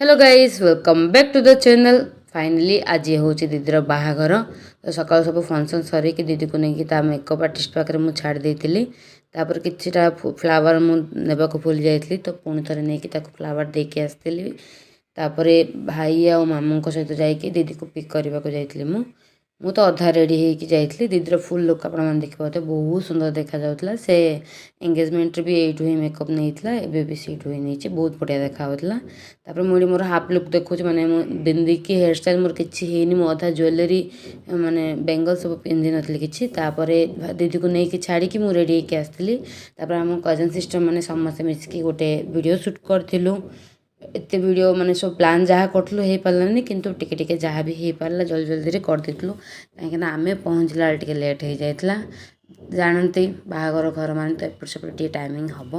Hello guys welcome back to the channel. Finally आज हूँ दीदीर बाहाघर तो सका सब फंक्शन सर दीदी को लेकिन मेकअप आर्टिस्ट पाखे मुझे छाड़ देती तापर किछिटा फ्लावर मुझे को भूल जाइली तो पुणी थे नहीं फ्लावर देके आसती तापर भाई आ मामू सहित जाकि दीदी को पिक करने को जाइली मु तो अधा रेडी होगी जाइली दीदीर फुल लुक आप देखिए बहुत सुंदर देखा जाऊला से एंगेजमेंट भी यू ही मेकअप नहीं भी सीठू ही नहीं बहुत बढ़िया देखा मुझे मोर हाफ लुक देखुच माने बिंदी की हेयर स्टाइल मोर किसी मु अधा ज्वेलरी माने बेंगल सब पिंधि नी कि दीदी को लेकिन छाड़ी मुझे रेडी होकर आसती आम कजन सिस्टर मैंने समस्ते मिसिकी गोटे वीडियो शूट करूँ एत वीडियो माने सब प्लान जहाँ करूँ हो पारानी किंतु टिके टिके जहाँ भी हो पारा जल्दी जल्दी करदेलु कहीं आम पहुँचला टे लेट हो जाता जानते बाहागर घर मान तो एपट सेपट टे टाइमिंग हम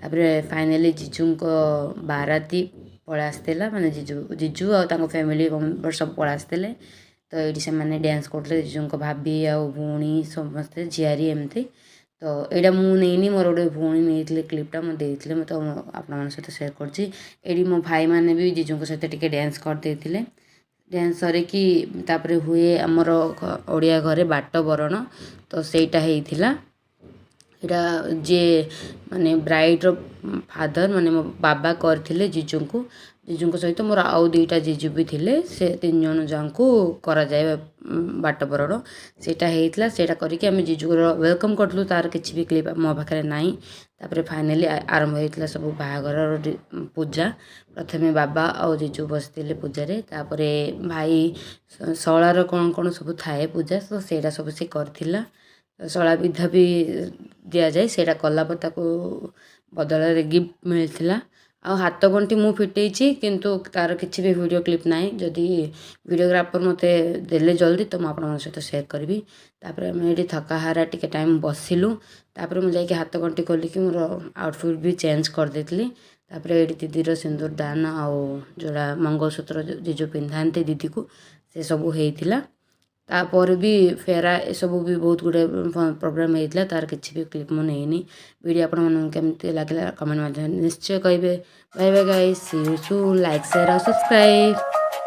तापर फाइनाली जीजू को बाराती पलि आसला माने जीजू आ फैमिली मेम्बर सब पलि आसते तो ये से मैंने डांस करते जीजू को भाभी आ भौणी समस्ते झियारी एमती तो यहाँ मुझे मोर गोटे भौणी नहीं क्लिपटा मुझे मैं तो आपण सहित सेयार कर मो भाई मैंने भी जीजू सहित टे डांस करते डांस सरिकी तापर हुए आमर ओडिया घरे बाट बरण तो सहीटा होता यहाँ जे माने ब्राइड्र फादर माने मो बाबा करथिले जीजू सहित मोर आउ दुईटा जीजू भी थिले से तीन जन जाको करा जाए बाट बरण सेटा हेइतला सेटा करके आम जीजू वेलकम करलु तार किछि भी क्लिप मो पाखे नाही तापर फाइनाली आरंभ होइतला सब बाहागर पूजा प्रथमे बाबा आ जीजू बसते पूजारे तापर भाई शलार कौन कौन सब थाए पूजा तो सेटा सब से करथिला शला विधा भी दि जाए सेटा कलापर ताको बदल गिफ्ट मिलता आ हाथ गंठी मु फिटेची किंतु तार किसी भी वीडियो क्लिप ना जदि वीडियोग्राफर मत देले जल्दी तो मुझे सहित सेयार करी तापर आम ये थकाहारा टे टाइम बसिलु तापर मुझे हाथ गंठी खोलिकी मोर आउटफिट भी चेंज कर देती तापर ये दीदीर सिंदूर दान आउ जोड़ा मंगलसूत्र जीजू पिंधाते दीदी को से सब होता तापर भी फेरा ये सब भी बहुत गुड़े प्रोग्राम होता तार किसी भी क्लिप मुझे नहीं वीडियो आपमती लगे कमेंट निश्चय कहे bye bye guys see you soon like share और सब्सक्राइब।